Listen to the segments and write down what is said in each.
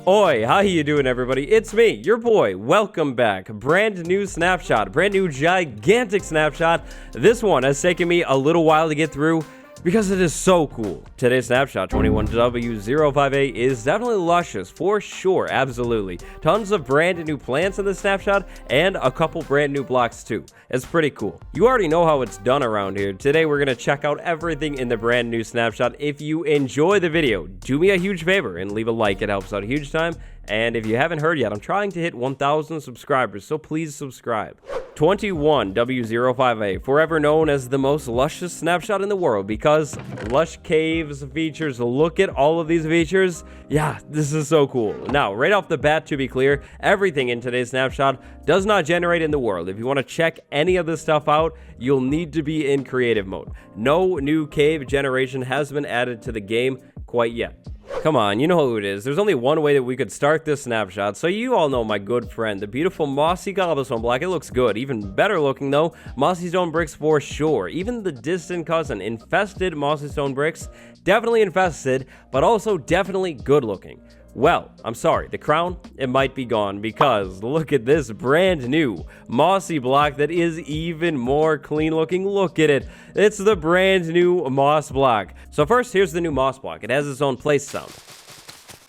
Oi, how you doing, everybody? It's me, your boy. Welcome back. Brand new snapshot, brand new gigantic snapshot. This one has taken me a little while to get through because it is so cool. Today's snapshot, 21W058, is definitely luscious for sure, absolutely. Tons of brand new plants in the snapshot and a couple brand new blocks too. It's pretty cool. You already know how it's done around here. Today we're gonna check out everything in the brand new snapshot. If you enjoy the video, do me a huge favor and leave a like. It helps out a huge time. And if you haven't heard yet, I'm trying to hit 1,000 subscribers, so please subscribe. 21W058, forever known as the most luscious snapshot in the world because Lush Caves features. Look at all of these features. Yeah, this is so cool. Now, right off the bat, to be clear, everything in today's snapshot does not generate in the world. If you want to check any of this stuff out, you'll need to be in creative mode. No new cave generation has been added to the game quite yet. Come on, you know who it is. There's only one way that we could start this snapshot, so you all know my good friend, the beautiful mossy cobblestone block. It looks good. Even better looking, though, mossy stone bricks for sure. Even the distant cousin, infested mossy stone bricks, definitely infested, but also definitely good looking. Well, I'm sorry, the crown, it might be gone because look at this brand new mossy block that is even more clean looking. Look at it. It's the brand new moss block. So first, here's the new moss block. It has its own place sound.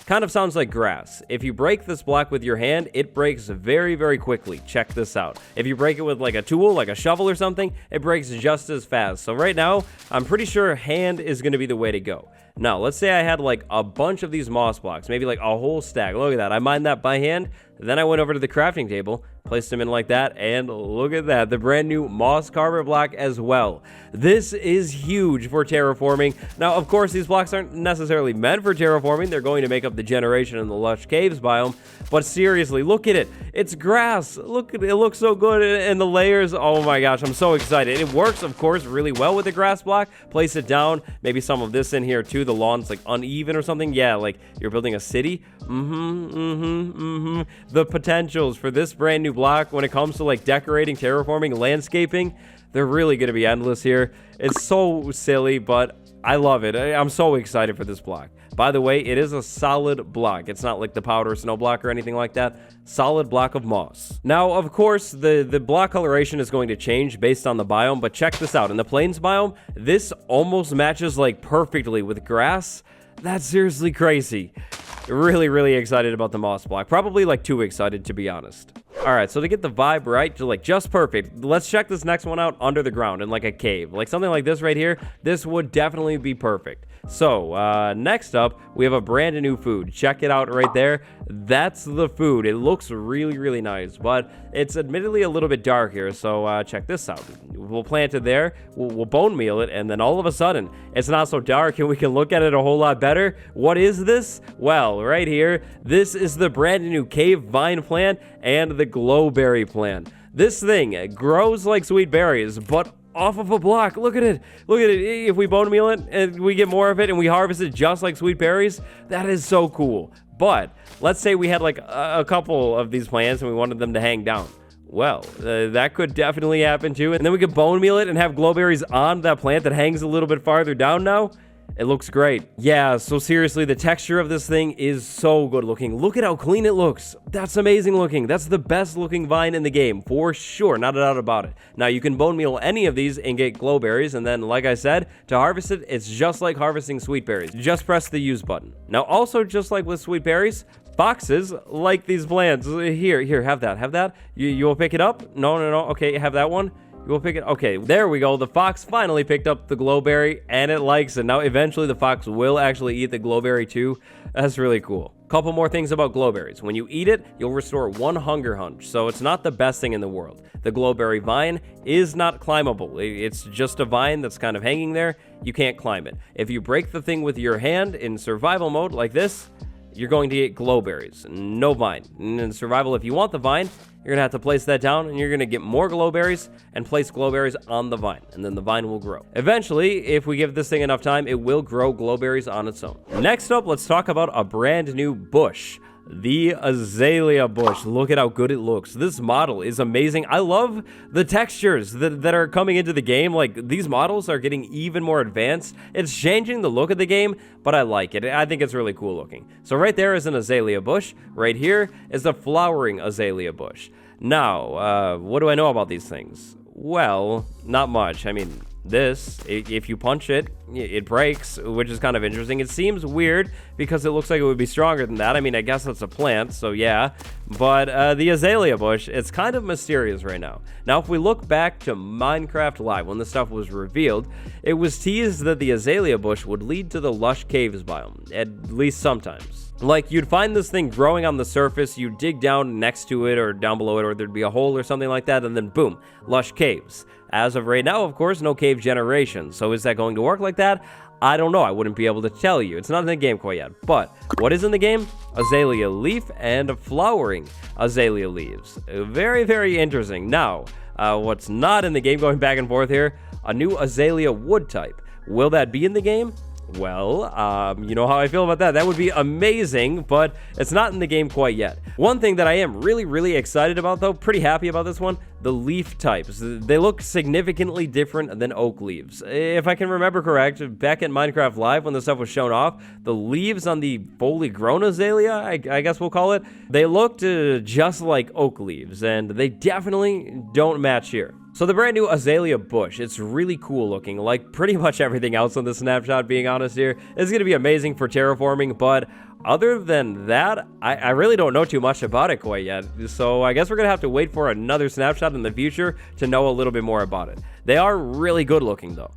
Kind of sounds like grass. If you break this block with your hand, it breaks very, very quickly. Check this out. If you break it with like a tool, like a shovel or something, it breaks just as fast. So right now, I'm pretty sure hand is going to be the way to go. Now, let's say I had like a bunch of these moss blocks, maybe like a whole stack. Look at that. I mined that by hand. Then I went over to the crafting table, placed them in like that, and look at that, the brand new moss carver block as well. This is huge for terraforming. Now, of course, these blocks aren't necessarily meant for terraforming. They're going to make up the generation in the Lush Caves biome, but seriously, look at it. It's grass. Look at it. It looks so good, and the layers, oh my gosh, I'm so excited. It works, of course, really well with the grass block. Place it down, maybe some of this in here too. The lawn's like uneven or something. Yeah, like you're building a city. The potentials for this brand new block when it comes to like decorating, terraforming, landscaping, they're really going to be endless here. It's so silly, but I love it. I'm so excited for this block. By the way, it is a solid block. It's not like the powder snow block or anything like that. Solid block of moss. Now, of course, the block coloration is going to change based on the biome, but check this out. In the plains biome, this almost matches like perfectly with grass. That's seriously crazy. Really, really excited about the moss block. Probably like too excited, to be honest. All right, so to get the vibe right, to like just perfect, let's check this next one out under the ground in like a cave. Like something like this right here, this would definitely be perfect. So next up, we have a brand new food. Check it out right there. That's the food. It looks really, really nice, but it's admittedly a little bit dark here. So check this out. We'll plant it there. We'll bone meal it, and then all of a sudden, it's not so dark, and we can look at it a whole lot better. What is this? Well, right here, this is the brand new cave vine plant and the glowberry plant. This thing grows like sweet berries, but off of a block. Look at it. Look at it. If we bone meal it and we get more of it and we harvest it just like sweet berries, that is so cool. But let's say we had like a couple of these plants and we wanted them to hang down. Well, that could definitely happen too. And then we could bone meal it and have glowberries on that plant that hangs a little bit farther down now. It looks great. Yeah, so seriously, the texture of this thing is so good looking. Look at how clean it looks. That's amazing looking. That's the best looking vine in the game, for sure. Not a doubt about it. Now, you can bone meal any of these and get glowberries, and then, like I said, to harvest it, it's just like harvesting sweet berries. Just press the use button. Now, also, just like with sweet berries, foxes like these plants. Here, have that. You will pick it up? No. Okay, have that one. You'll pick it. Okay, there we go. The fox finally picked up the glowberry and it likes it. Now, eventually the fox will actually eat the glowberry too. That's really cool. Couple more things about glowberries. When you eat it, you'll restore 1 hunger hunch, so it's not the best thing in the world. The glowberry vine is not climbable. It's just a vine that's kind of hanging there. You can't climb it. If you break the thing with your hand in survival mode like this, you're going to get glowberries. No vine. And in survival, if you want the vine, you're going to have to place that down, and you're going to get more glowberries and place glowberries on the vine, and then the vine will grow. Eventually, if we give this thing enough time, it will grow glowberries on its own. Next up, let's talk about a brand new bush. the Azalea bush. Look at how good it looks. This model is amazing. I love the textures that are coming into the game. Like, these models are getting even more advanced. It's changing the look of the game, but I like it. I think it's really cool looking. So right there is an Azalea bush. Right here is the flowering Azalea bush. Now, what do I know about these things? Well, not much. I mean, this, if you punch it, it breaks, which is kind of interesting. It seems weird because it looks like it would be stronger than that. I mean, I guess it's a plant, so yeah. But the Azalea bush, it's kind of mysterious right now. Now, if we look back to Minecraft Live, when this stuff was revealed, it was teased that the Azalea bush would lead to the Lush Caves biome, at least sometimes. Like, you'd find this thing growing on the surface, you'd dig down next to it or down below it, or there'd be a hole or something like that, and then boom, Lush Caves. As of right now, of course, no cave generation. So is that going to work like that? I don't know. I wouldn't be able to tell you. It's not in the game quite yet. But what is in the game? Azalea leaf and flowering Azalea leaves. Very, very interesting. Now, what's not in the game, going back and forth here, a new Azalea wood type. Will that be in the game? Well, you know how I feel about that. That would be amazing, but it's not in the game quite yet. One thing that I am really, really excited about, though, pretty happy about this one, the leaf types. They look significantly different than oak leaves. If I can remember correct, back in Minecraft Live, when the stuff was shown off, the leaves on the fully grown Azalea, I guess we'll call it, they looked just like oak leaves, and they definitely don't match here. So the brand new Azalea bush, it's really cool looking, like pretty much everything else on the snapshot, being honest here. It's going to be amazing for terraforming, but other than that, I really don't know too much about it quite yet. So I guess we're going to have to wait for another snapshot in the future to know a little bit more about it. They are really good looking though.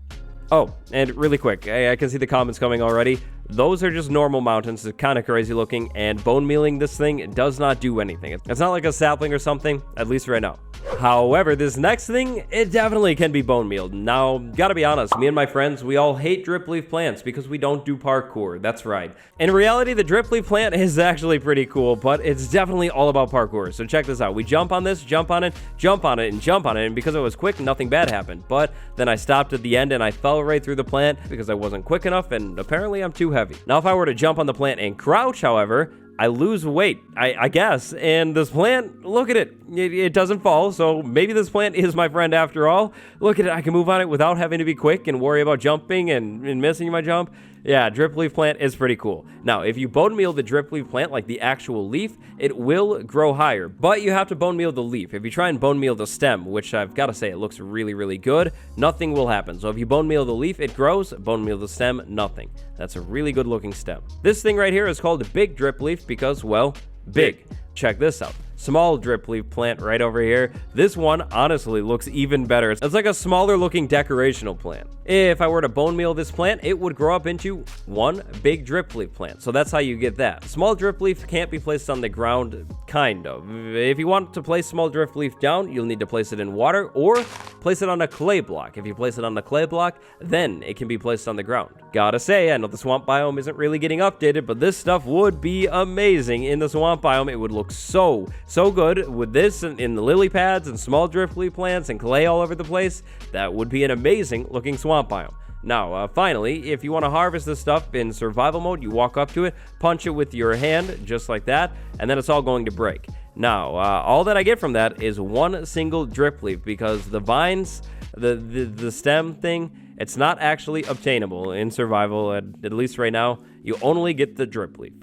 Oh, and really quick, I can see the comments coming already. Those are just normal mountains. It's kind of crazy looking, and bone mealing this thing does not do anything. It's not like a sapling or something, at least right now. However, this next thing, it definitely can be bone mealed. Now, gotta be honest, me and my friends, we all hate drip leaf plants because we don't do parkour. That's right. In reality, the drip leaf plant is actually pretty cool, but it's definitely all about parkour. So check this out. We jump on this, jump on it, jump on it, and jump on it, and because it was quick, nothing bad happened. But then I stopped at the end and I fell right through the plant because I wasn't quick enough, and apparently I'm too heavy. Now, if I were to jump on the plant and crouch, however, I lose weight, I guess, and this plant, look at it. It doesn't fall, so maybe this plant is my friend after all. Look at it, I can move on it without having to be quick and worry about jumping and missing my jump. Yeah, drip leaf plant is pretty cool. Now, if you bone meal the drip leaf plant, like the actual leaf, it will grow higher, but you have to bone meal the leaf. If you try and bone meal the stem, which I've got to say, it looks really, really good, nothing will happen. So if you bone meal the leaf, it grows, bone meal the stem, nothing. That's a really good looking stem. This thing right here is called a big drip leaf because, well, big. Check this out. Small drip leaf plant right over here. This one honestly looks even better. It's like a smaller looking decorational plant. If I were to bone meal this plant, it would grow up into one big drip leaf plant. So that's how you get that. Small drip leaf can't be placed on the ground, kind of. If you want to place small drip leaf down, you'll need to place it in water or place it on a clay block. If you place it on the clay block, then it can be placed on the ground. Gotta say, I know the swamp biome isn't really getting updated, but this stuff would be amazing in the swamp biome. It would look so good with this in the lily pads and small drip leaf plants and clay all over the place. That would be an amazing looking swamp biome. Now, finally, if you want to harvest this stuff in survival mode, you walk up to it, punch it with your hand, just like that, and then it's all going to break. Now, all that I get from that is one single drip leaf, because the vines, the stem thing, it's not actually obtainable in survival, at least right now. You only get the drip leaf.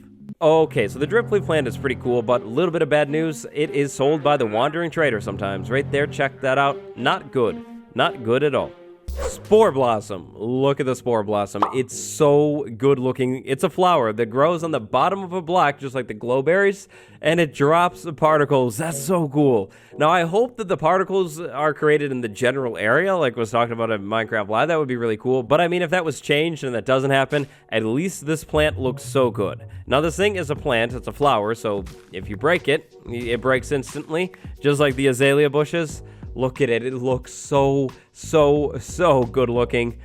Okay, so the drip leaf plant is pretty cool, but a little bit of bad news. It is sold by the wandering trader sometimes. Right there, check that out. Not good. Not good at all. Spore blossom. Look at the spore blossom. It's so good looking. It's a flower that grows on the bottom of a block, just like the glowberries, and it drops the particles. That's so cool. Now, I hope that the particles are created in the general area, like was talked about in Minecraft Live. That would be really cool. But I mean, if that was changed and that doesn't happen, at least this plant looks so good. Now, this thing is a plant. It's a flower, so if you break it, it breaks instantly, just like the azalea bushes. Look at it. It looks so good looking.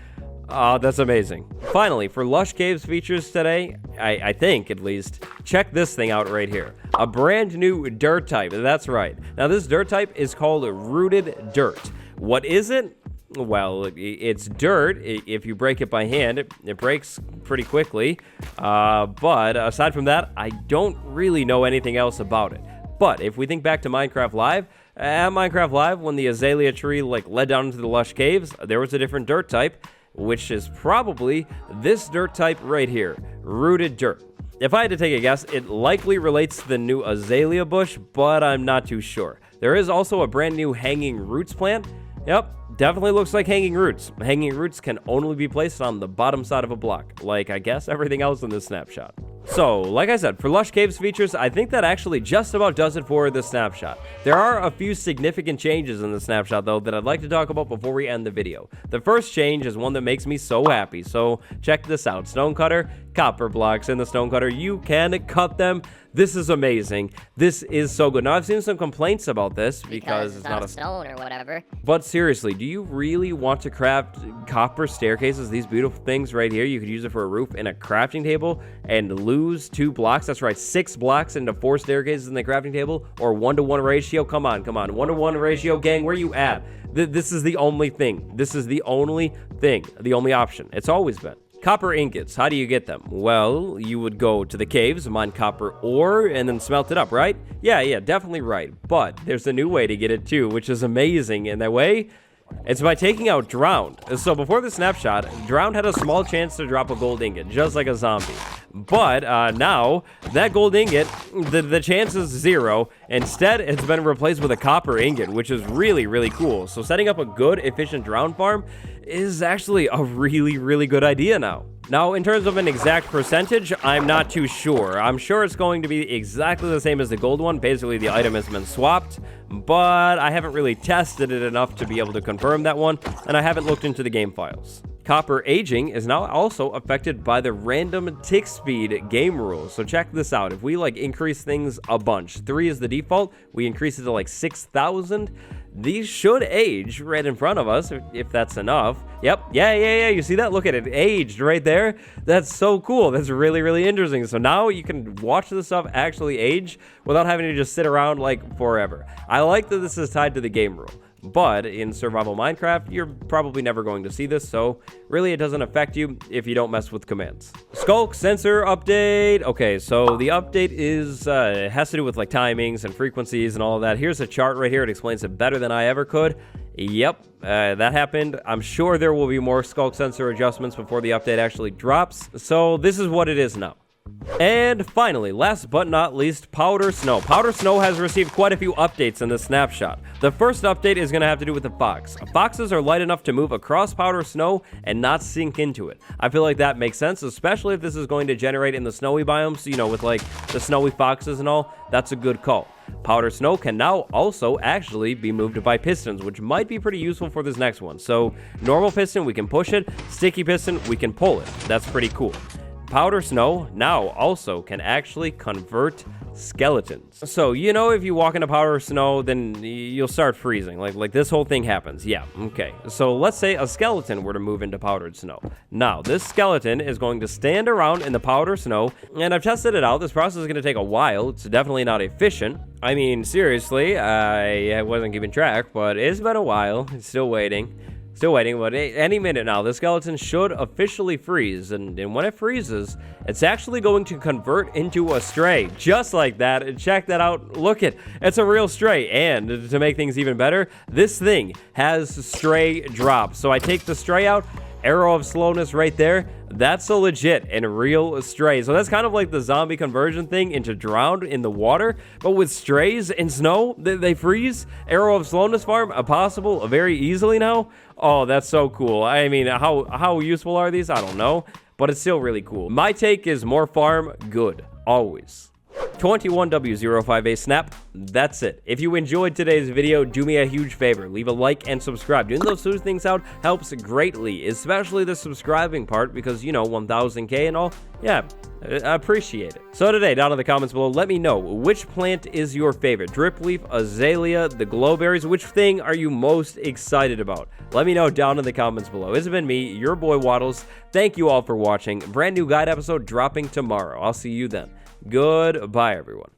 That's amazing. Finally, for Lush Caves features today, I think at least, check this thing out right here. A brand new dirt type. That's right. Now, this dirt type is called rooted dirt. What is it? Well, it's dirt. If you break it by hand, it breaks pretty quickly. But aside from that, I don't really know anything else about it. But if we think back to Minecraft Live, at Minecraft Live, when the Azalea tree led down into the lush caves, there was a different dirt type, which is probably this dirt type right here, rooted dirt. If I had to take a guess, it likely relates to the new Azalea bush, but I'm not too sure. There is also a brand new hanging roots plant. Yep, definitely looks like hanging roots. Hanging roots can only be placed on the bottom side of a block, like I guess everything else in this snapshot. So, like I said, for Lush Caves features, I think that actually just about does it for the snapshot. There are a few significant changes in the snapshot, though, that I'd like to talk about before we end the video. The first change is one that makes me so happy, so check this out. Stonecutter, copper blocks in the stonecutter. You can cut them. This is amazing. This is so good. Now, I've seen some complaints about this because it's not a stone or whatever. But seriously, do you really want to craft copper staircases? These beautiful things right here, you could use it for a roof and a crafting table and lose 2 blocks. That's right, 6 blocks into 4 staircases in the crafting table, or 1-to-1 ratio. Come on, 1-to-1 ratio, gang. Where you at? This is the only thing. This is the only thing, the only option. It's always been. Copper ingots, how do you get them? Well, you would go to the caves, mine copper ore, and then smelt it up, right? Yeah, definitely right. But there's a new way to get it too, which is amazing. And that way, it's by taking out Drowned. So before the snapshot, Drowned had a small chance to drop a gold ingot, just like a zombie. But now, that gold ingot, the chance is 0. Instead, it's been replaced with a copper ingot, which is really, really cool. So setting up a good, efficient Drowned farm is actually a really, really good idea now. Now, in terms of an exact percentage, I'm not too sure. I'm sure it's going to be exactly the same as the gold one. Basically, the item has been swapped, but I haven't really tested it enough to be able to confirm that one, and I haven't looked into the game files. Copper aging is now also affected by the random tick speed game rules. So check this out. If we increase things a bunch, 3 is the default, we increase it to 6,000. These should age right in front of us, if that's enough. Yep, yeah, you see that? Look at it, aged right there. That's so cool. That's really, really interesting. So now you can watch the stuff actually age without having to just sit around forever. I like that this is tied to the game rule. But in survival Minecraft, you're probably never going to see this, so really it doesn't affect you if you don't mess with commands. Skulk sensor update. Okay, so the update is has to do with timings and frequencies and all of that. Here's a chart right here. It explains it better than I ever could. Yep, that happened. I'm sure there will be more skulk sensor adjustments before the update actually drops. So this is what it is now. And finally, last but not least, Powder Snow. Powder Snow has received quite a few updates in this snapshot. The first update is going to have to do with the fox. Foxes are light enough to move across Powder Snow and not sink into it. I feel like that makes sense, especially if this is going to generate in the snowy biomes, with the snowy foxes and all. That's a good call. Powder Snow can now also actually be moved by pistons, which might be pretty useful for this next one. So normal piston, we can push it. Sticky piston, we can pull it. That's pretty cool. Powder Snow now also can actually convert skeletons. So, if you walk into Powder Snow, then you'll start freezing. Like this whole thing happens. Yeah, okay. So let's say a skeleton were to move into Powdered Snow. Now, this skeleton is going to stand around in the Powder Snow, and I've tested it out. This process is going to take a while. It's definitely not efficient. I mean, seriously, I wasn't keeping track, but it's been a while. It's still waiting. But any minute now, the skeleton should officially freeze, and when it freezes, it's actually going to convert into a stray, just like that. And check that out. Look it's a real stray, and to make things even better, this thing has stray drops. So I take the stray out, arrow of slowness right there. That's a legit and real stray. So that's kind of like the zombie conversion thing into drowned in the water, but with strays in snow, they freeze. Arrow of slowness farm, possible very easily now. Oh, that's so cool. I mean, how useful are these? I don't know, but it's still really cool. My take is more farm, good, always. 21W05A Snap, that's it. If you enjoyed today's video, do me a huge favor. Leave a like and subscribe. Doing those two things out helps greatly, especially the subscribing part, because, 1000K and all. Yeah, I appreciate it. So today, down in the comments below, let me know, which plant is your favorite? DRIPLEAF, Azalea, the glowberries? Which thing are you most excited about? Let me know down in the comments below. It's been me, your boy Waddles. Thank you all for watching. Brand new guide episode dropping tomorrow. I'll see you then. Goodbye, everyone.